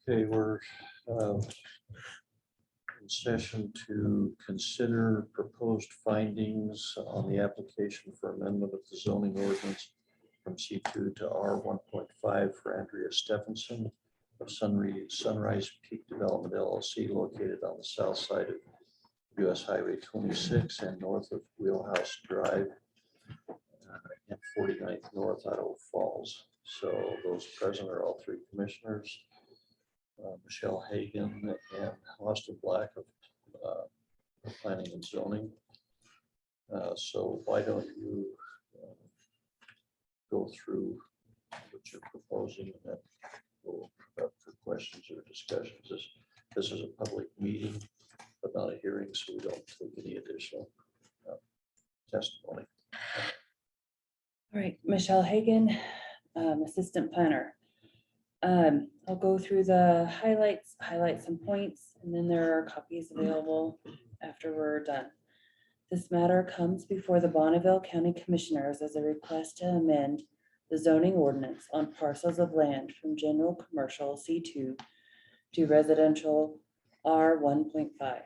Okay, we're in session to consider proposed findings on the application for amendment of the zoning ordinance from C2 to R-1.5 for Andrea Steffensen of Sunrise Peak Development LLC located on the south side of US Highway 26 and north of Wheelhaus Drive and 49th North Idaho Falls. So those present are all three commissioners. Michelle Hagan and Austin Black of Planning and Zoning. So why don't you go through what you're proposing and then we'll up for questions or discussions. This is a public meeting, but not a hearing, so we don't take any additional testimony. All right, Michelle Hagan, Assistant Planner. I'll go through the highlight some points, and then there are copies available after we're done. This matter comes before the Bonneville County Commissioners as a request to amend the zoning ordinance on parcels of land from general commercial C2 to residential R-1.5.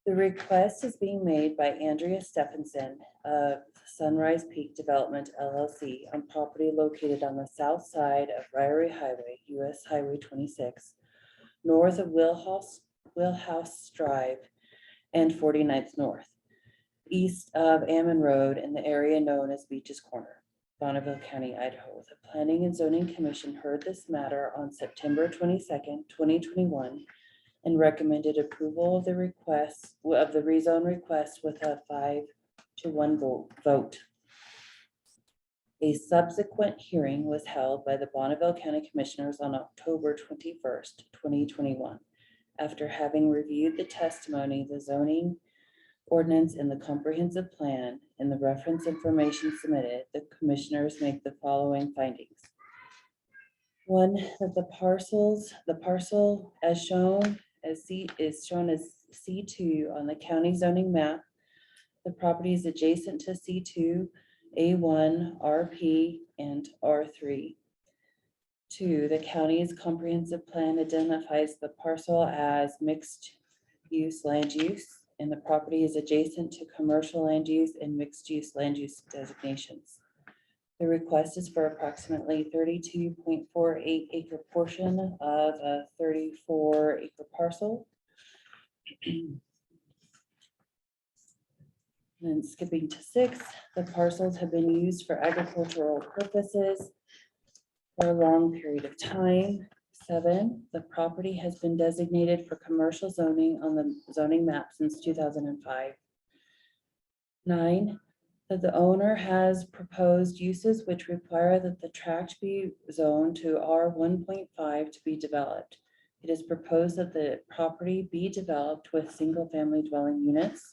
The request is being made by Andrea Steffensen of Sunrise Peak Development LLC on property located on the south side of Bryon Highway, US Highway 26, north of Wheelhaus Drive and 49th North, east of Ammon Road in the area known as Beach's Corner, Bonneville County, Idaho. The Planning and Zoning Commission heard this matter on September 22nd, 2021, and recommended approval of the request of the rezone request with a 5-to-1 vote. A subsequent hearing was held by the Bonneville County Commissioners on October 21st, 2021. After having reviewed the testimony, the zoning ordinance and the comprehensive plan and the reference information submitted, the commissioners make the following findings. One, that the parcel as shown as C2 on the county zoning map. The property is adjacent to C2, A1, RP, and R3. 2, the county's comprehensive plan identifies the parcel as mixed use land use, and the property is adjacent to commercial land use and mixed use land use designations. The request is for approximately 32.48 acre portion of a 34 acre parcel. Then skipping to 6, the parcels have been used for agricultural purposes for a long period of time. 7, the property has been designated for commercial zoning on the zoning map since 2005. 9, that the owner has proposed uses which require that the tract be zoned to R-1.5 to be developed. It is proposed that the property be developed with single-family dwelling units.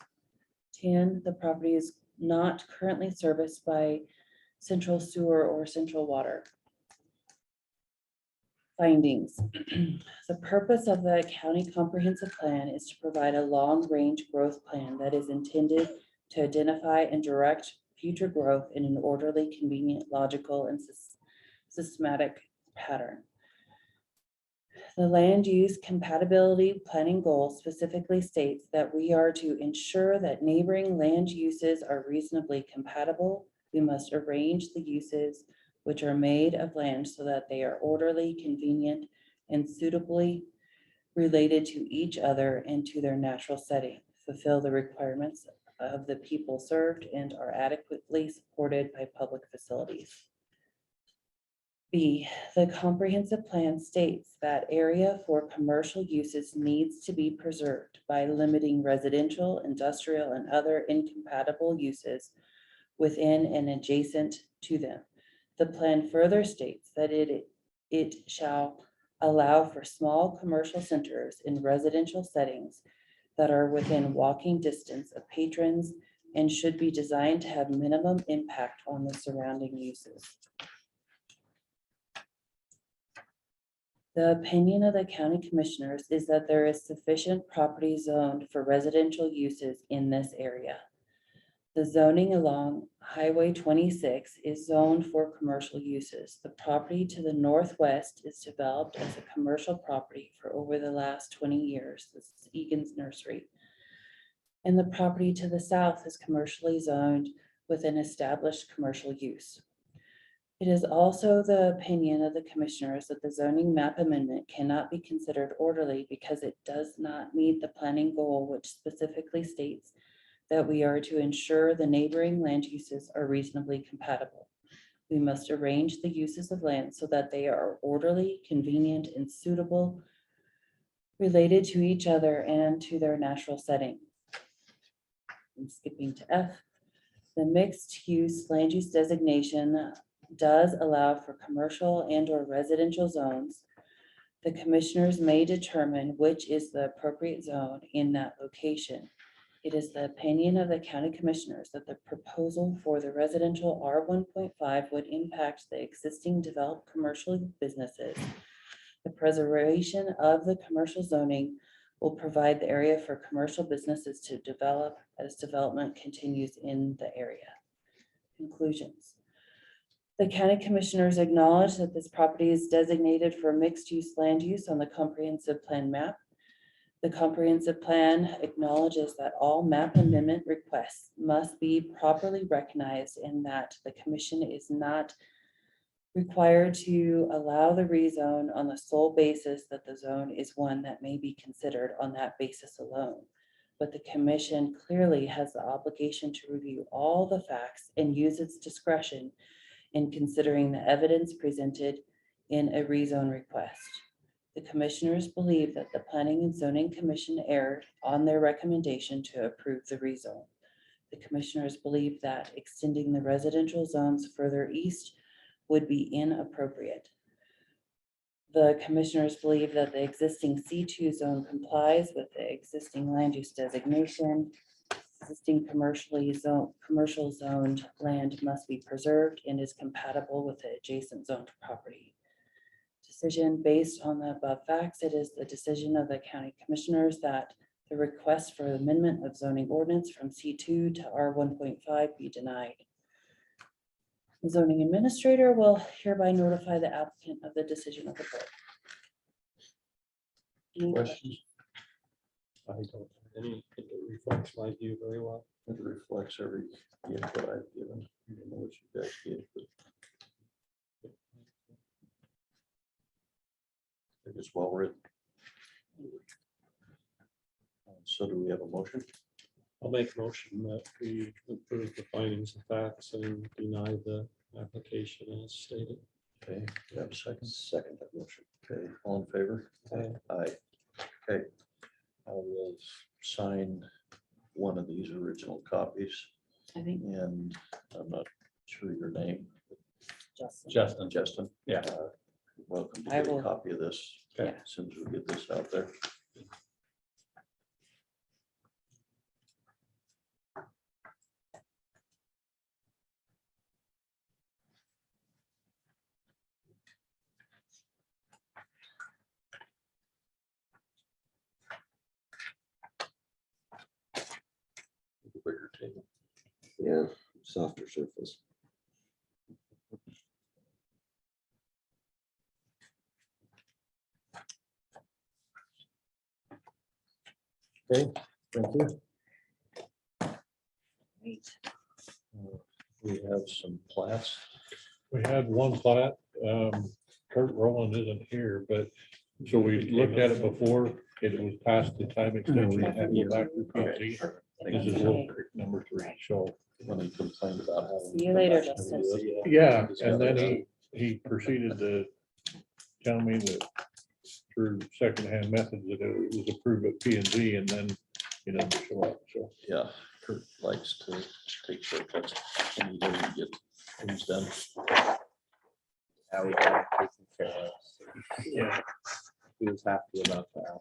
10, the property is not currently serviced by central sewer or central water. Findings. The purpose of the county comprehensive plan is to provide a long-range growth plan that is intended to identify and direct future growth in an orderly, convenient, logical, and systematic pattern. The land use compatibility planning goal specifically states that we are to ensure that neighboring land uses are reasonably compatible. We must arrange the uses which are made of land so that they are orderly, convenient, and suitably related to each other and to their natural setting, fulfill the requirements of the people served, and are adequately supported by public facilities. B, the comprehensive plan states that area for commercial uses needs to be preserved by limiting residential, industrial, and other incompatible uses within and adjacent to them. The plan further states that it shall allow for small commercial centers in residential settings that are within walking distance of patrons and should be designed to have minimum impact on the surrounding uses. The opinion of the county commissioners is that there is sufficient property zoned for residential uses in this area. The zoning along Highway 26 is zoned for commercial uses. The property to the northwest is developed as a commercial property for over the last 20 years. This is Egan's Nursery. And the property to the south is commercially zoned with an established commercial use. It is also the opinion of the commissioners that the zoning map amendment cannot be considered orderly because it does not meet the planning goal, which specifically states that we are to ensure the neighboring land uses are reasonably compatible. We must arrange the uses of land so that they are orderly, convenient, and suitable, related to each other and to their natural setting. I'm skipping to F. The mixed-use land use designation does allow for commercial and/or residential zones. The commissioners may determine which is the appropriate zone in that location. It is the opinion of the county commissioners that the proposal for the residential R1.5 would impact the existing developed commercial businesses. The preservation of the commercial zoning will provide the area for commercial businesses to develop as development continues in the area. Conclusions. The county commissioners acknowledge that this property is designated for mixed-use land use on the comprehensive plan map. The comprehensive plan acknowledges that all map amendment requests must be properly recognized and that the commission is not required to allow the rezone on the sole basis that the zone is one that may be considered on that basis alone. But the commission clearly has the obligation to review all the facts and use its discretion in considering the evidence presented in a rezone request. The commissioners believe that the Planning and Zoning Commission erred on their recommendation to approve the rezone. The commissioners believe that extending the residential zones further east would be inappropriate. The commissioners believe that the existing C2 zone complies with the existing land use designation. Existing commercial zoned land must be preserved and is compatible with the adjacent zoned property. Decision based on the above facts, it is the decision of the county commissioners that the request for amendment of zoning ordinance from C2 to R1.5 be denied. The zoning administrator will hereby notify the applicant of the decision of the board. Any Questions? I don't have any, it reflects my view very well. It reflects every input I've given. I don't know what you guys gave, but I think it's well written. So do we have a motion? I'll make a motion that we approve the findings of facts and deny the application as stated. Okay, do you have a second? Second that motion. Okay, all in favor? Aye. Okay. I will sign one of these original copies, I think and I'm not sure your name. Justin. Justin. Yeah. Welcome to I get a will- copy of this. Yeah. As soon as we get this out there. Bigger table. Yeah, softer surface. Okay, thank you. Great. We have some plats. We had one plat, Kurt Rowland isn't here, but so we looked at it before, it was past the time extension. It had to go back to PZ. This is Wolf Creek number 3, so. When he complained about having. See you later, Justin. Yeah, and then he proceeded to tell me that through secondhand methods that it was approved at P and Z, and then he doesn't show up, so. Yeah, Kurt likes to take shortcuts and he doesn't get things done. How we got it taken care of. Yeah. He was happy about that.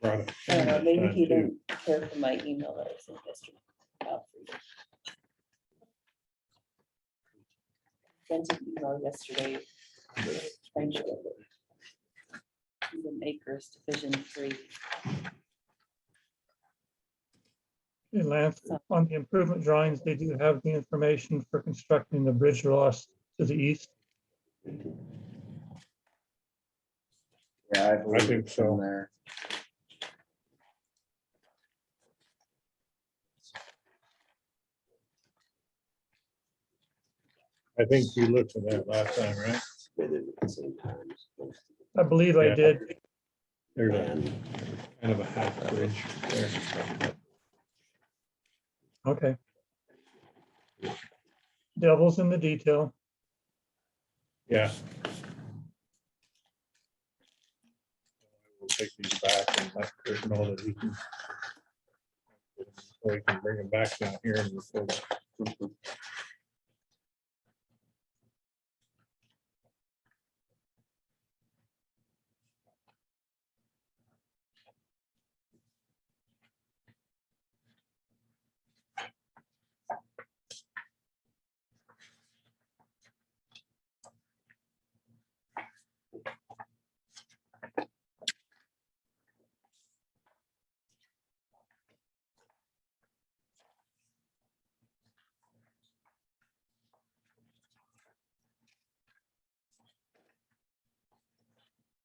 Brought it I don't know, this maybe time, he too. didn't care for my email that I sent yesterday. Sent an email yesterday. Trying to- He didn't acres, Division 3. And Lance, on the improvement drawings, they do have the information for constructing the bridge loss to the east. Yeah, I believe think it's in so. there. I think you looked at that last time, right? They did at the same time. I believe I Yeah. did. There's a And kind of a half bridge there. Okay. Devil's in the detail. Yeah. We'll take these back and let Chris know that he can. So he can bring them back down here and record it.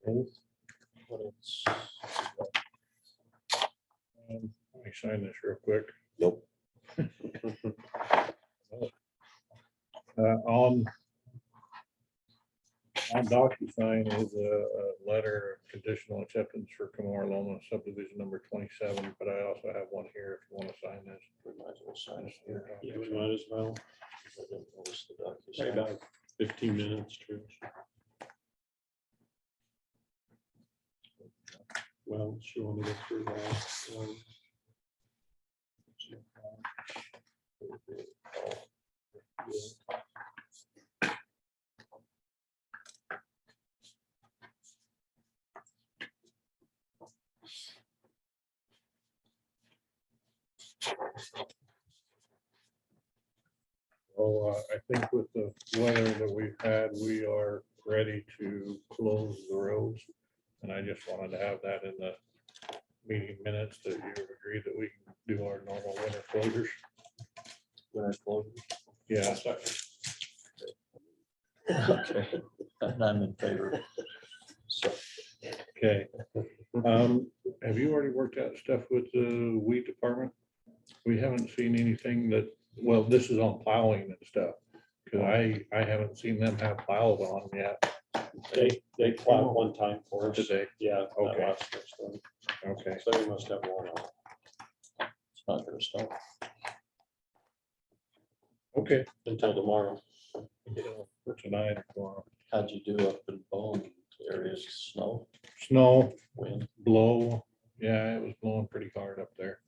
What it's, Let me sign this real quick. nope. On DocuSign is a letter of conditional acceptance for Kamar Loma subdivision number 27, but I also have one here if you want to sign this. we might as well sign it here. Yeah, we might as well. I didn't notice the Say DocuSign. about 15 minutes too. Well, she want me to go through that. So I think with the weather that we've had, we are ready to close the roads. And I just wanted to have that in the meeting minutes that you agreed that we can do our normal winter closures. When I close. Yeah, Okay, and I'm in favor. So, okay. Have you already worked out stuff with the weed department? We haven't seen anything that, well, this is on plowing and stuff. Cause I haven't seen them have plows on yet They plowed one time for us. today. Yeah. that Okay. last next one. Okay, So they must have one on. it's not gonna stop. okay. Until tomorrow. For tonight or tomorrow. How'd you do up in Bone areas? Snow, Snow, wind? blow, yeah, it was blowing pretty hard up there.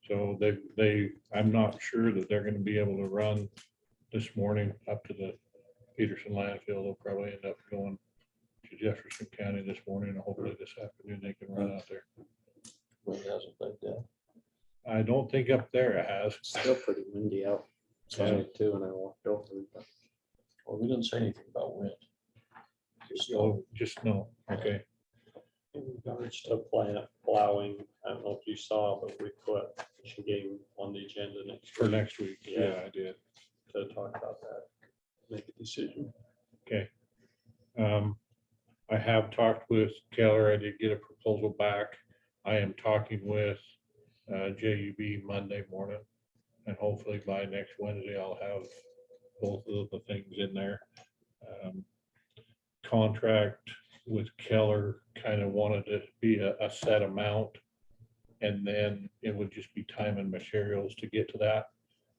So I'm not sure that they're gonna be able to run this morning up to the Peterson landfill. They'll probably end up going to Jefferson County this morning, and hopefully this afternoon they can run out there. Wind hasn't died down. I don't think up there it has. Still pretty windy out. Yeah. Too, and I walked over. But Well, we didn't say anything about wind. Just So snow. just no, okay, in regards to plowing, I don't know if you saw, but we put, she gave on the agenda next for week next week, yeah, I did. to talk about that, make a decision. Okay. I have talked with Keller. I did get a proposal back. I am talking with JUB Monday morning. And hopefully by next Wednesday, I'll have both of the things in there. Contract with Keller kind of wanted to be a set amount. And then it would just be time and materials to get to that.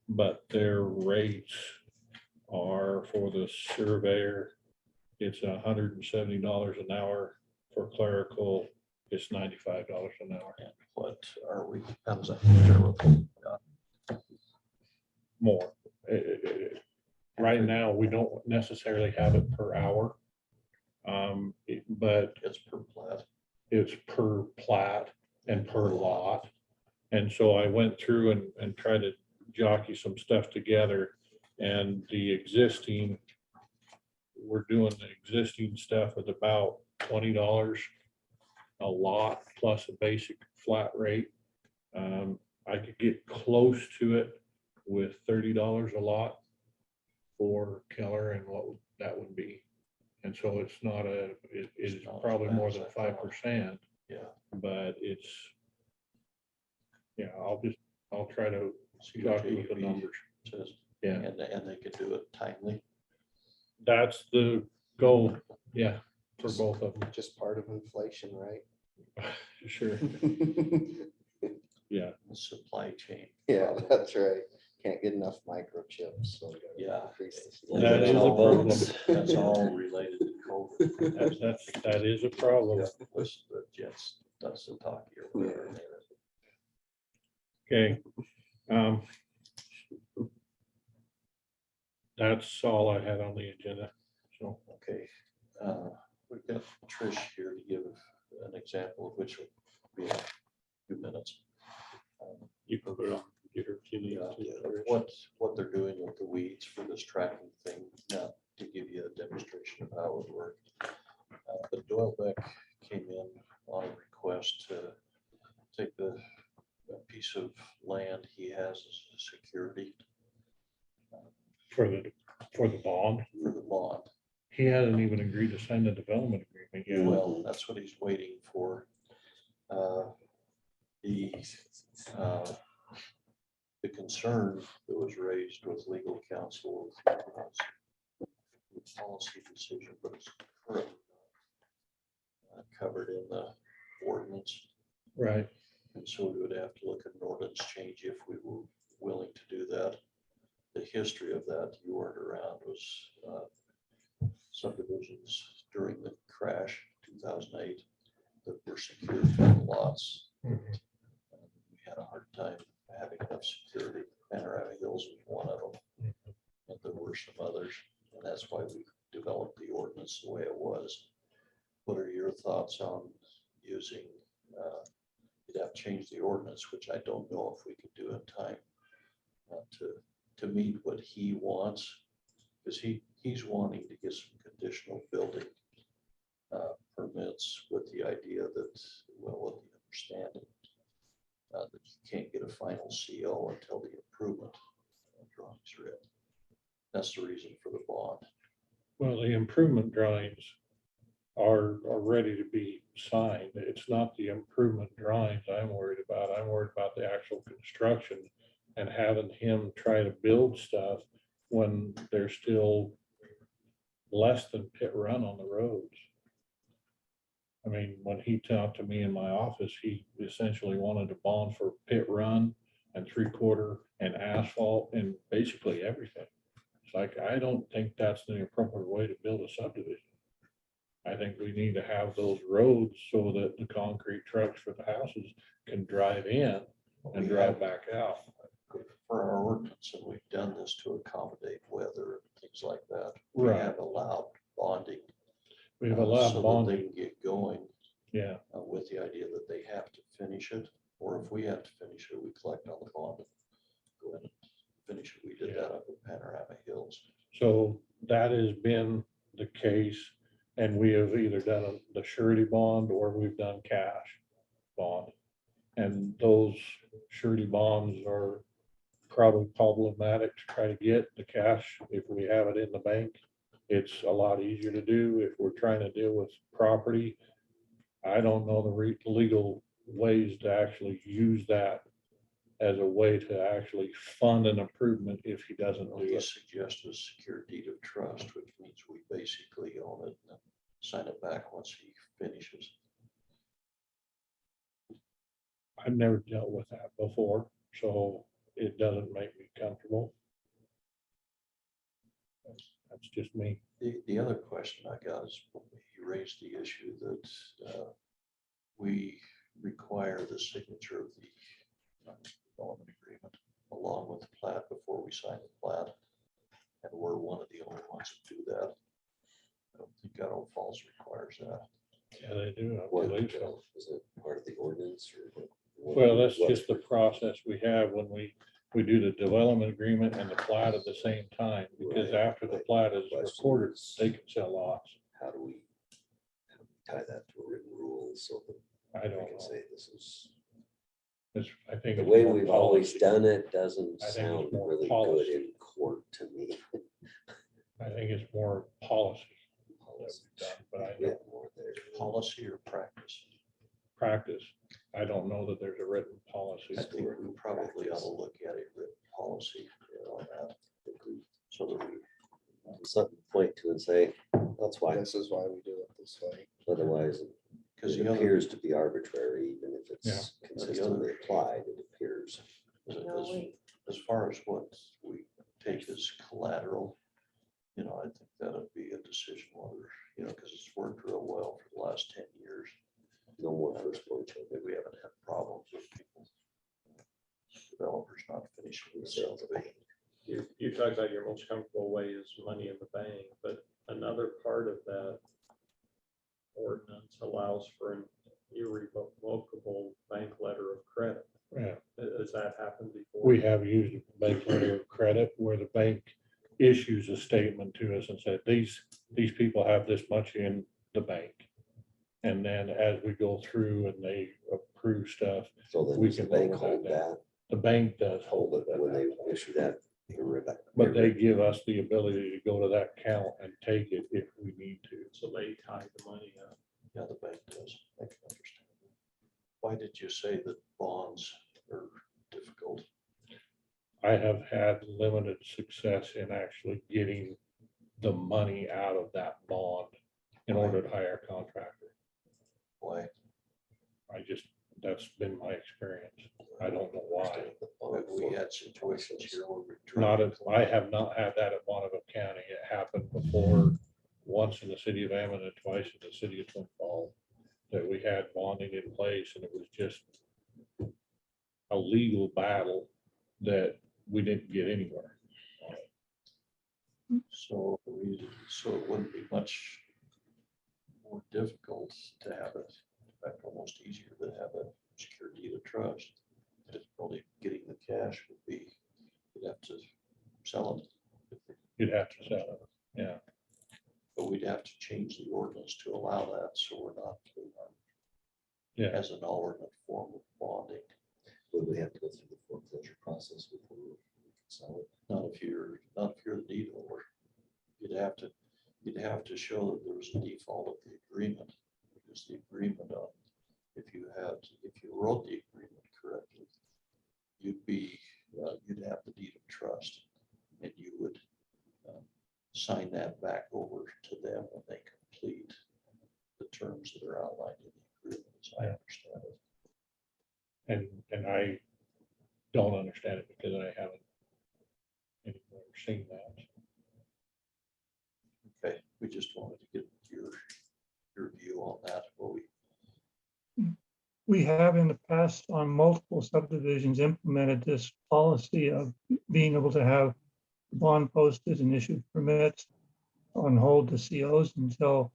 But their rates are for the surveyor, it's $170 an hour. For clerical, it's $95 an hour. And what are we, how does that compare with what we got? More. Right now, we don't necessarily have it per hour. But It's per plat. it's per plat and per lot. And so I went through and tried to jockey some stuff together, and the existing, we're doing the existing stuff at about $20 a lot plus a basic flat rate. I could get close to it with $30 a lot for Keller and what that would be. And so it's not it is It's not as probably bad more as than I thought. 5%, Yeah. but it's, yeah, I'll try to See what talk with the JUB numbers. says. Yeah, And they could do it timely. that's the goal. Yeah, for both of them. Just part of inflation, right? Sure. Yeah. The supply chain. Yeah, problem. that's right. Can't get enough microchips, so. we gotta Yeah. increase the Well, That that's is a all- problem. That's all related to COVID. That is a problem. Listen, the Jets doesn't talk here. Whatever. Okay. That's all I had on the agenda. So, Okay, we've got Trish here to give an example of which will be in a few minutes. You can put it on computer if you need Yeah, to. what they're doing with the weeds for this tracking thing, to give you a demonstration of how it would work. But Doyle Beck came in on a request to take a piece of land he has as a security for the bond, for the bond. he hasn't even agreed to sign the development agreement yet. Well, that's what he's waiting for. The concern that was raised with legal counsel was the policy decision, but it's currently not covered in the ordinance. Right. And so we would have to look at an ordinance change if we were willing to do that. The history of that, you weren't around, was subdivisions during the crash, 2008, that were secured from lots. Mhm. We had a hard time having enough security. Panorama Hills was one of them. And there were some others, and that's why we developed the ordinance the way it was. What are your thoughts on using, you'd have to change the ordinance, which I don't know if we could do in time to meet what he wants, because he's wanting to get some conditional building permits with the idea that, well, with the understanding that you can't get a final CO until the improvement drawings are in. That's the reason for the bond. Well, the improvement drawings are ready to be signed. It's not the improvement drawings I'm worried about. I'm worried about the actual construction and having him try to build stuff when there's still less than pit run on the roads. I mean, when he talked to me in my office, he essentially wanted a bond for pit run and 3/4 and asphalt and basically everything. It's like, I don't think that's the appropriate way to build a subdivision. I think we need to have those roads so that the concrete trucks for the houses can drive in and drive back out. For our ordinance, and we've done this to accommodate weather and things like that. We Right. have allowed bonding. We've so allowed that they bonding, can get going yeah, with the idea that they have to finish it, or if we have to finish it, we collect on the bond. And go in and finish it. We did that up at Panorama Hills. so that has been the case. And we have either done the surety bond or we've done cash bond. And those surety bonds are probably problematic to try to get. The cash, if we have it in the bank, it's a lot easier to do. If we're trying to deal with property, I don't know the legal ways to actually use that as a way to actually fund an improvement if he doesn't What do he it. suggested is secure deed of trust, which means we basically own it and sign it back once he finishes. I've never dealt with that before, so it doesn't make me comfortable. That's just me. The other question I got is, he raised the issue that we require the signature of the development agreement along with the plat before we sign the plat. And we're one of the only ones that do that. I don't think Idaho Falls requires that. Yeah, they do, I What, believe so. is it part of the ordinance or? Well, that's what's- just the process we have when we do the development agreement and the plat at the same time, because Right, after the right. plat is Question recorded, is, they can sell lots. How do we tie that to a written rule so that I I don't can know. say this is, I think the it's way more we've always policy. done it doesn't I think it's sound more really good policy. in court to me. I think it's more policy that Policy. we've done, but I We don't have more there. Policy or practice? practice. I don't know that there's a written policy. I think we probably ought to look at a written policy on that. So that we, Something to point to and say, that's why, This is why we do it this way. otherwise because it the other, appears to be arbitrary, even if Yeah. it's consistently applied, it appears. as far as what we take as collateral, I think that'd be a decision whether, because it's worked real well for the last 10 years. No more first floor Maybe children. we haven't had problems with people, developers not finishing the sale division. You talk about your most comfortable way is money in the bank, but another part of that ordinance allows for an irrevocable bank letter of credit. Yeah, Has that happened before? we have used a bank letter of credit where the bank issues a statement to us and said, these people have this much in the bank. And then as we go through and they approve stuff, So then We does the can bank lower hold that down. that, the bank does hold it. when they issue that? But they give us the ability to go to that account and take it if we need to. So they tie the money up. Yeah, the bank does. I can understand. Why did you say that bonds are difficult? I have had limited success in actually getting the money out of that bond in order to hire a contractor. Why? That's been my experience. I don't know why. We had situations here where we. I have not had that at Bonneville County. It happened before, once in the city of Ammon and twice in the city of Twin Falls. That we had bonding in place and it was just a legal battle that we didn't get anywhere. So it wouldn't be much more difficult to have it, in fact, almost easier to have a secure deed of trust. Difficulty getting the cash would be, you'd have to sell it. You'd have to sell it. Yeah. But we'd have to change the ordinance to allow that, so we're not Yeah. as an alternate form of bonding. Would we have to go through the foreclosure process before we can sell it? Not if you're the deed holder. You'd have to show that there was a default of the agreement, because the agreement on, if you wrote the agreement correctly, you'd have the deed of trust, and you would sign that back over to them when they complete the terms that are outlined in the agreement, as I understand it. And I don't understand it because I haven't anywhere seen that. Okay, we just wanted to get your view on that, what we. We have in the past on multiple subdivisions implemented this policy of being able to have bond posted and issued permits on hold the COs until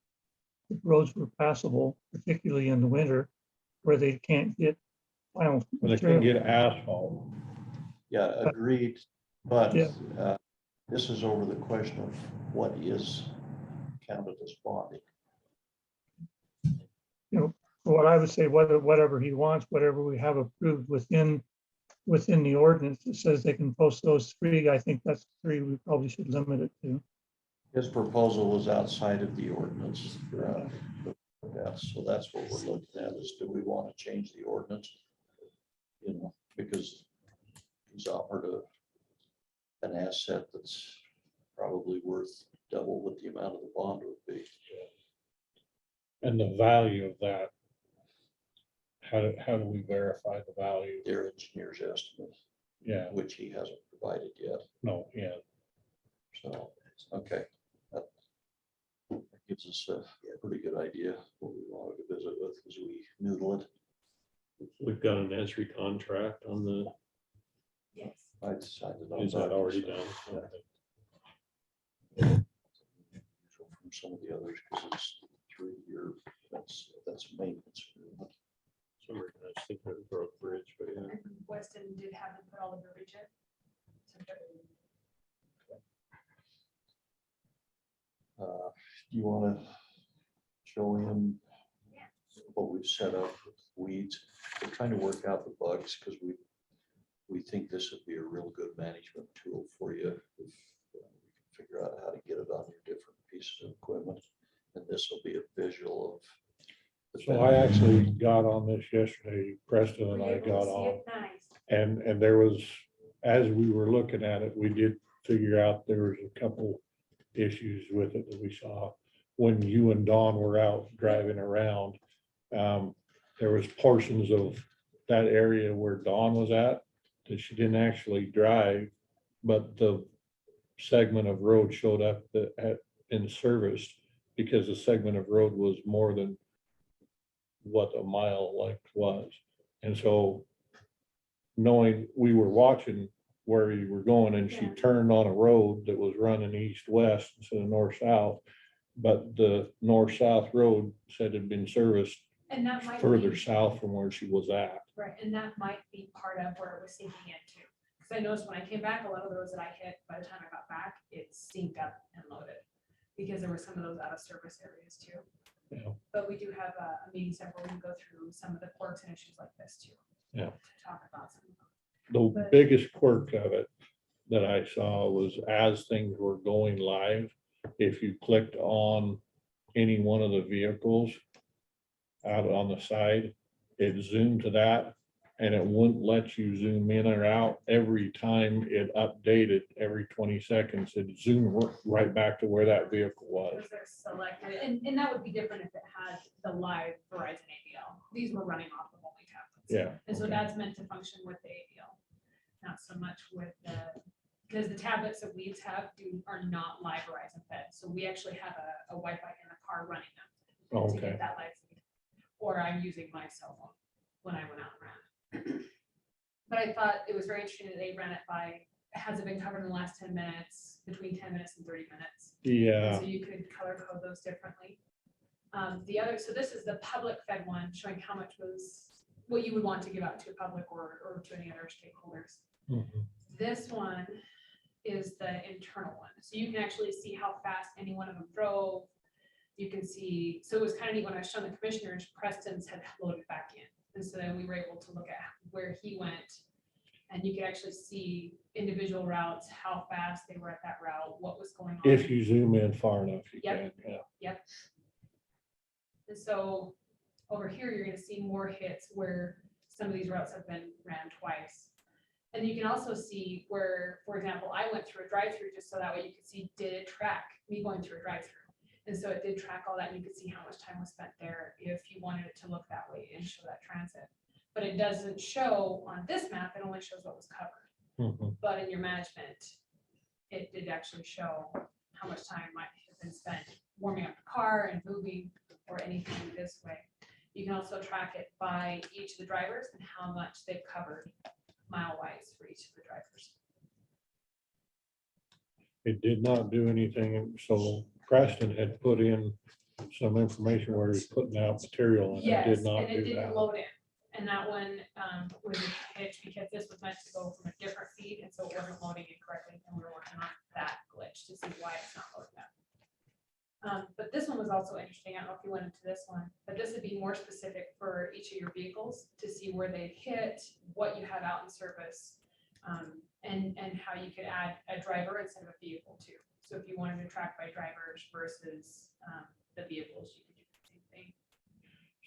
the roads were passable, particularly in the winter, where they can't get final When they couldn't material. get asphalt. Yeah, agreed, but Yeah. this is over the question of what is counted as bonding. What I would say, whatever he wants, whatever we have approved within the ordinance that says they can post those three, I think that's three we probably should limit it to. His proposal was outside of the ordinance. Yeah, so that's what we're looking at, is do we want to change the ordinance? Because he's offered an asset that's probably worth double what the amount of the bond would be. And the value of that, how do we verify the value? Their engineer's estimate, Yeah, which he hasn't provided yet. no, yeah. So, okay. That gives us a pretty good idea what we wanted to visit with as we noodle it. We've got an Esri contract on the, Yes. I decided on is that already done? From some of the others, because it's 3-year, that's maintenance. agreement. Some reason I think it was Broke Bridge, but yeah. And Weston did have them put all the verbiage in. So Do you want to show him what we've set up with weeds. We're trying to work out the bugs because we think this would be a real good management tool for you if we can figure out how to get it on your different pieces of equipment. And this will be a visual of. the So I benefits. actually got on this yesterday, Preston and I got on, Nice. and there was, as we were looking at it, we did figure out there was a couple issues with it that we saw when you and Dawn were out driving around. There was portions of that area where Dawn was at that she didn't actually drive, but the segment of road showed up that had been serviced because the segment of road was more than what a mile length was. And so knowing we were watching where you were going and she Yeah. turned on a road that was running east-west instead of north-south, but the north-south road said had been serviced And that might further be, south from where she was at. right, and that might be part of where it was sinking into. Because I noticed when I came back, a lot of the roads that I hit, by the time I got back, it synced up and loaded. Because there were some of those out of service areas too. Yeah. But we do have a meeting set where we can go through some of the quirks and issues like this too. Yeah. To talk about some. The But- biggest quirk of it that I saw was as things were going live, if you clicked on any one of the vehicles out on the side, it zoomed to that and it wouldn't let you zoom in or out every time it updated every 20 seconds. It zoomed right back to where that vehicle was. Because they're selected, and that would be different if it had the live Verizon ABL. These were running off of only tablets. Yeah. And so okay. that's meant to function with the ABL, not so much with the, because the tablets that we have are not live Verizon fed. So we actually have a Wi-Fi in the car running them to Okay. get that live feed. Or I'm using my cell phone when I went out and ran. But I thought it was very interesting that they ran it by, has it been covered in the last 10 minutes, between 10 minutes and 30 minutes? Yeah, So you could color code those differently. The other, so this is the public fed one showing how much was, what you would want to give out to a public or to any other stakeholders. mhm. This one is the internal one. So you can actually see how fast any one of them drove. You can see, so it was kind of neat when I was showing the commissioners, Preston's had loaded back in. And so then we were able to look at where he went. And you could actually see individual routes, how fast they were at that route, what was going on. If you zoom in far enough, you Yep. can, yeah. Yep. And so over here, you're gonna see more hits where some of these routes have been ran twice. And you can also see where, for example, I went through a drive-through just so that way you could see, did it track me going through a drive-through? And so it did track all that, and you could see how much time was spent there if you wanted it to look that way and show that transit. But it doesn't show on this map, it only shows what was covered. Mhm. But in your management, it did actually show how much time might have been spent warming up the car and moving or anything this way. You can also track it by each of the drivers and how much they've covered mile-wise for each of the drivers. It did not do anything, so Preston had put in some information where he's putting out material and it Yes, did not and it do didn't that. load in. And that one was a hitch because this was meant to go from a different feed, and so it wasn't loading it correctly, and we were working on that glitch to see why it's not loading up. But this one was also interesting. I don't know if you went into this one, but this would be more specific for each of your vehicles to see where they hit, what you have out in service, and how you could add a driver instead of a vehicle too. So if you wanted to track by drivers versus the vehicles, you could do the same thing.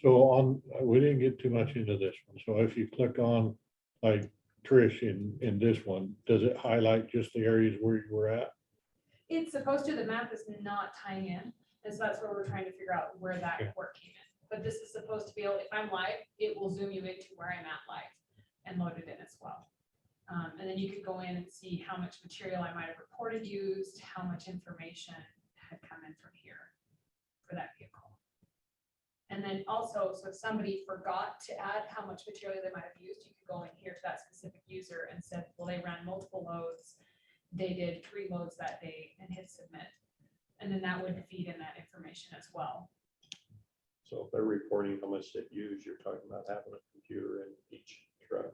So on, we didn't get too much into this one. So if you click on like Trish in this one, does it highlight just the areas where you were at? It's supposed to, the map is not tying in, and so that's where we're trying to figure out where that Okay. work came in. But this is supposed to be able, if I'm live, it will zoom you into where I'm at live and load it in as well. And then you could go in and see how much material I might have reported used, how much information had come in from here for that vehicle. And then also, so if somebody forgot to add how much material they might have used, you could go in here to that specific user and said, well, they ran multiple loads. They did 3 loads that day and hit submit. And then that would feed in that information as well. So if they're reporting how much they've used, you're talking about having a computer in each truck.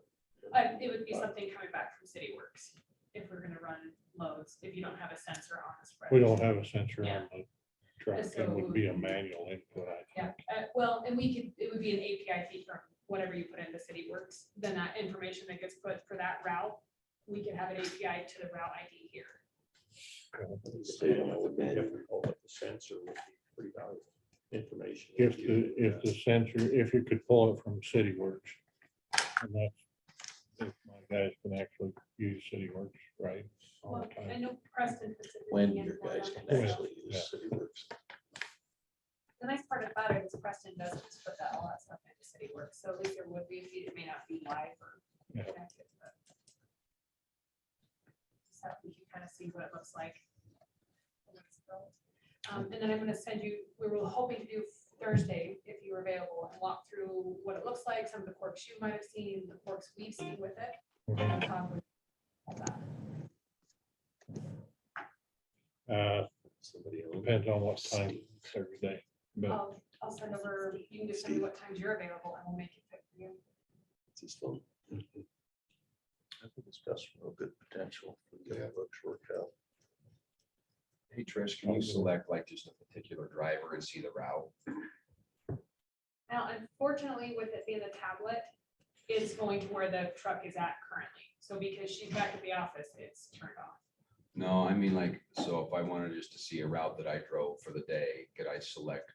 It would be something coming back from CityWorks if we're gonna run loads, if you don't have a sensor on the spread. We don't have a sensor Yeah. on the truck. It would be a manual input. I Yeah, think. well, and we could, it would be an API feed from whatever you put into City Works, then that information that gets put for that route, we can have an API to the route ID here. Would be difficult, but the sensor would be pretty valuable information. If the sensor, if you could pull it from City Works. And that's, if my guys can actually use City Works, right? all Well, the time. I know Preston. specifically When has your one guys on can it. actually Yeah. use City Works. The nice part about it is Preston doesn't just put that, all that stuff into City Works, so at least there would be, it may not be live or Yeah. connected, but. So we can kind of see what it looks like. And then I'm gonna send you, we were hoping to do Thursday, if you were available, and walk through what it looks like, some of the quirks you might have seen, the quirks we've seen with it. and talk with all that. Somebody else. Depends on what time every day, but I'll send over, you can just send me what times you're available and we'll make it fit for you. I think it's got some real good potential. for getting books worked out. Hey Trish, can you select like just a particular driver and see the route? Now, unfortunately, with it being a tablet, it's going to where the truck is at currently. So because she's back at the office, it's turned off. No, I mean like, so if I wanted just to see a route that I drove for the day, could I select,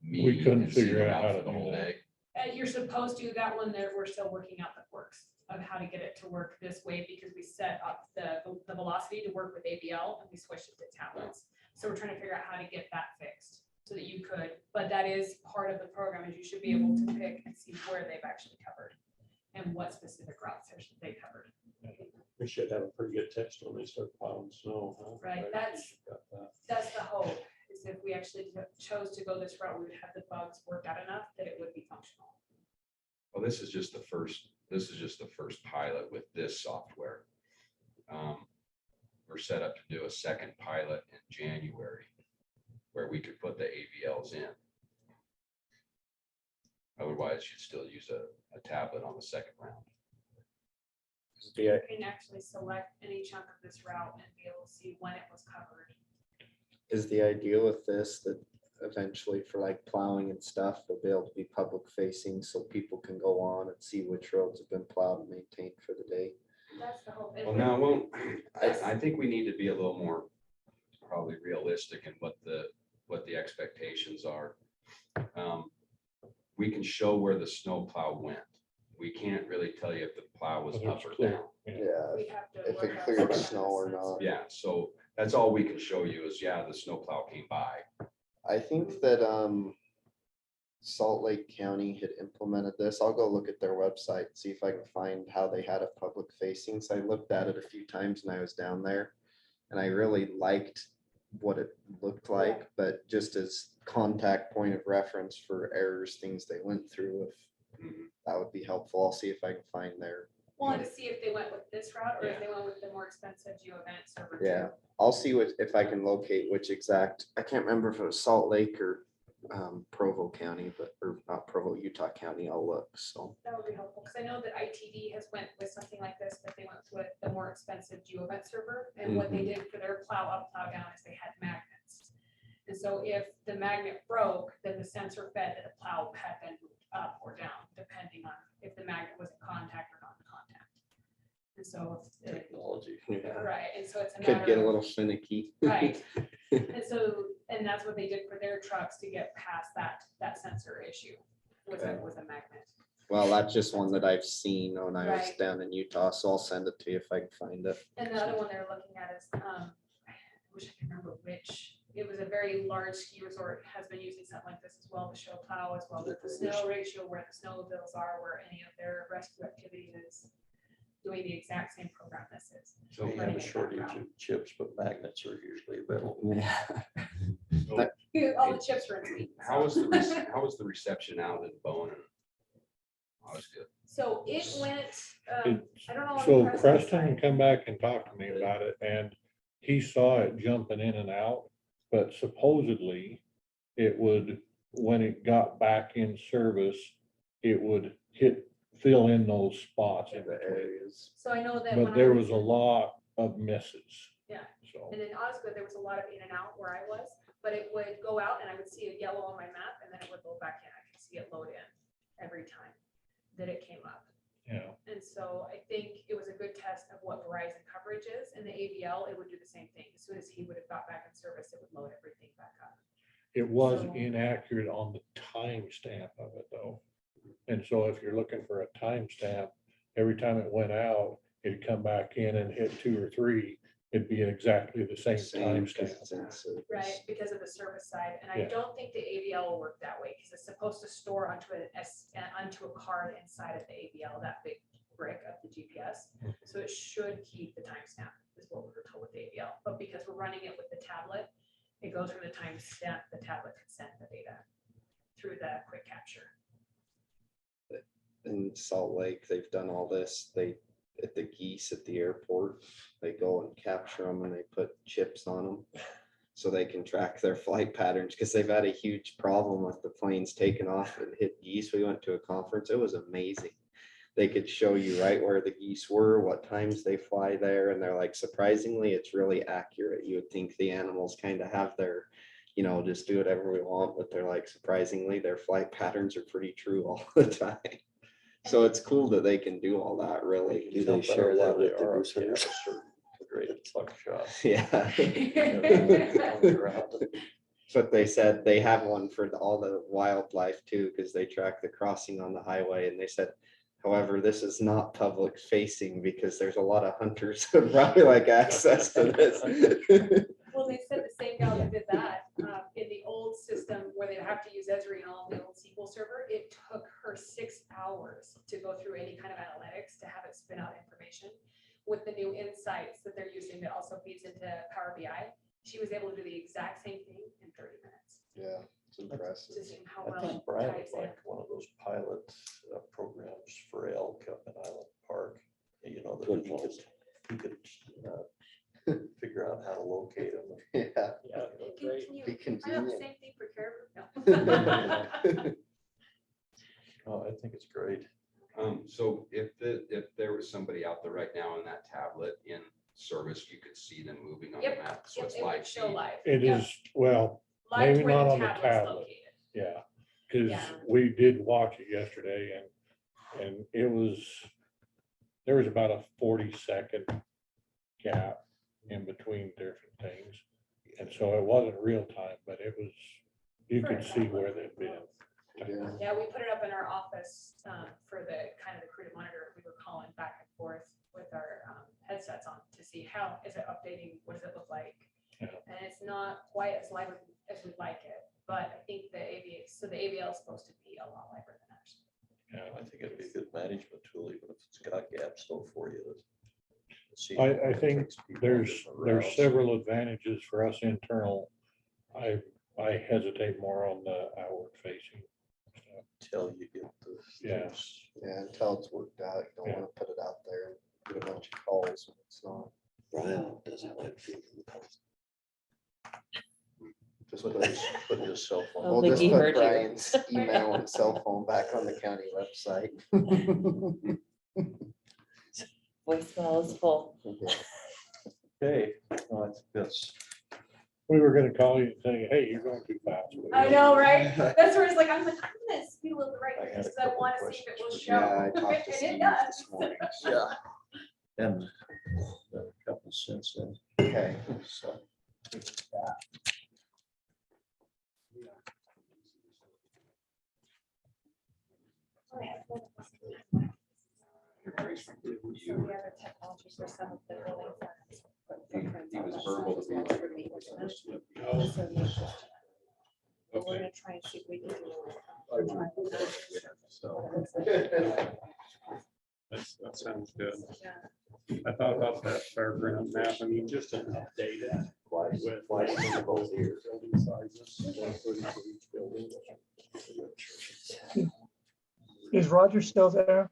me? We couldn't and see the figure out route how for to the do whole that. day? You're supposed to, that one there, we're still working out the quirks of how to get it to work this way because we set up the velocity to work with ABL and we switched it to tablets. So we're trying to figure out how to get that fixed so that you could, but that is part of the program is you should be able to pick and see where they've actually covered and what specific routes they covered. We should have a pretty good test when they start plowing snow. huh? Right, that's- Got that. That's the hope, is if we actually chose to go this route, we would have the bugs worked out enough that it would be functional. Well, this is just the first pilot with this software. We're set up to do a second pilot in January where we could put the AVLs in. Otherwise, you'd still use a tablet on the second round. You can actually select any chunk of this route and be able to see when it was covered. Is the idea with this that eventually for like plowing and stuff, they'll be able to be public facing so people can go on and see which roads have been plowed and maintained for the day? That's the hope. Well, now, well, I think we need to be a little more probably realistic in what the expectations are. We can show where the snow plow went. We can't really tell you if the plow was whether up it's or clear. down. Yeah, We have to if work it out cleared some snow or sense. not. Yeah, so that's all we can show you is, yeah, the snow plow came by. I think that Salt Lake County had implemented this. I'll go look at their website, see if I can find how they had it public facing. So I looked at it a few times when I was down there. And I really liked what it looked like, but just as contact point of reference for errors, things they went through, if Mhm. that would be helpful. I'll see if I can find their, Wanted to see if they went with this route or Yeah. if they went with the more expensive Geo Event server. yeah. too. I'll see if I can locate which exact, I can't remember if it was Salt Lake or Provo County, or not Provo, Utah County. I'll look, so. That would be helpful, because I know that ITD has went with something like this, but they went with the more expensive Geo Event server. And what they did for their plow up, plow down is they had magnets. And so if the magnet broke, then the sensor fed that the plow had been moved up or down, depending on if the magnet was in contact or not in contact. And so, Technology. right, and so it's a Could matter get a of- little finicky. Right, and so, and that's what they did for their trucks to get past that sensor issue, was Okay. with a magnet. Well, that's just one that I've seen when I was Right. down in Utah, so I'll send it to you if I can find it. And the other one they're looking at is, I wish I can remember which, it was a very large ski resort, has been using something like this as well to show plow as well as the snow ratio, where the snowmobiles are, where any of their rescue activity is doing the exact same program this is. So We have a shortage of chips, but magnets are usually available. Yeah. All the chips are in Sweden. how was the reception out in Bowen? I was good. So it went, It's- I don't know. on So the Preston Preston side. come back and talk to me about it, and he saw it jumping in and out, but supposedly it would, when it got back in service, it would fill in those spots in The between. areas. So I know that. But when I there was a lot of misses. Yeah. So, And in Osgood, there was a lot of in and out where I was, but it would go out and I would see a yellow on my map and then it would go back in. I could see it load in. every time that it came up. Yeah, And so I think it was a good test of what Verizon coverage is. In the AVL, it would do the same thing. As soon as he would have got back in service, it would load everything back up. it was So- inaccurate on the timestamp of it though. And so if you're looking for a timestamp, every time it went out, it'd come back in and hit 2 or 3. It'd be exactly the same timestamp. Right, because of the service side, and I Yeah. don't think the AVL will work that way, because it's supposed to store onto onto a card inside of the AVL, that big brick of the GPS. So it should keep the timestamp, is what we were told with the AVL, but because we're running it with the tablet, it goes from the timestamp, the tablet can send the data through the quick capture. In Salt Lake, they've done all this. At the geese at the airport, they go and capture them and they put chips on them so they can track their flight patterns, because they've had a huge problem with the planes taking off and hit geese. We went to a conference. It was amazing. They could show you right where the geese were, what times they fly there. And they're like, surprisingly, it's really accurate. You would think the animals kind of have their, just do whatever we want, but they're like, surprisingly, their flight patterns are pretty true all the time. So it's cool that they can do all that, really. Do they share that with the producers? Great buckshot. Yeah. But they said they have one for all the wildlife too, because they track the crossing on the highway, and they said, however, this is not public facing because there's a lot of hunters who probably like access to this. Well, they said the same gal that did that, in the old system where they have to use Esri and all the old SQL server, it took her 6 hours to go through any kind of analytics to have it spit out information. With the new insights that they're using that also feeds into Power BI, she was able to do the exact same thing in 30 minutes. Yeah, it's impressive. To see how I well think it Bryon ties would in. like one of those pilot programs for elk up in Island Park. That he could figure out how to locate them. Yeah. Yeah, great. Can you Be find out the convenient. same thing for caribou? No. Oh, I think it's great. So if there was somebody out there right now on that tablet in service, you could see them moving on the Yep, map. So Yep, it's it live would show feed. live. It Yep, is, well, live to maybe where not the on the tablet's tablet. located. yeah, because Yeah. we did watch it yesterday and there was about a 40-second gap in between different things. And so it wasn't real time, but it was, you could see where they'd been. Yeah. Yeah, we put it up in our office for the kind of the crew to monitor. We were calling back and forth with our headsets on to see how is it updating, what does it look like? Yeah. And it's not quite as live as we'd like it, but I think the AVL is supposed to be a lot liver than ours. Yeah. I think it'd be a good management tool, even if it's got gaps though for you. See I how it think takes people on there's different routes. several advantages for us internal. I hesitate more on the outward facing stuff. Till you get the. Yeah. Yeah, until it's worked out, you don't Yeah. want to put it out there and get a bunch of calls when it's not. Bryon doesn't like feeding the post. Just Put his cell phone. Oh, We'll just Vicky heard put you. Brian's email and cell phone back on the county website. Voicemail is full. Okay, well, I think that's. We were gonna call you and say, hey, you're going too fast. I know, right? That's where it's like, I'm gonna speed a little bit right I here had a because I couple want to see if it will questions. show. Yeah, I talked to And Steve it does. this morning. Yeah. And a couple since then, Okay. so. So we have a technology for some of the buildings that put footprints He on was that verbal side to me as well like- for maintenance. Oh, So the existing- But we're okay. gonna try and see if we can do. That sounds good. Yeah. I thought about that fairground map. I mean, just an updated with building sizes. Is Roger still there?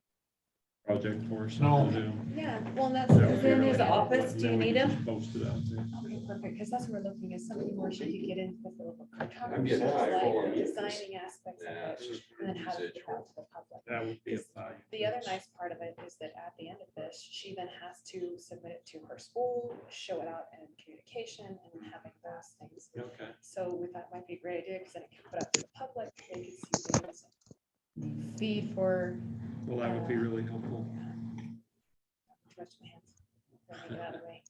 Project for us. No. to do. Yeah, well, that's That would it's be in his really helpful, office. and Do you then we need can him? just Post it out there. Okay, perfect, because that's what we're looking at, something more so you get into the little I'm cartography, getting tired. like the designing aspects of Yeah, it, it's just and then how to get residual. out to the public. That would be a value. The other nice part of it is that at the end of this, she then has to submit it to her school, show it out in communication, and then having those things. Okay. So we thought it might be a great idea, because then it can put out to the public, they can see things. fee for. Well, that would be really helpful. Too much in my hands. Gotta get it out of the way.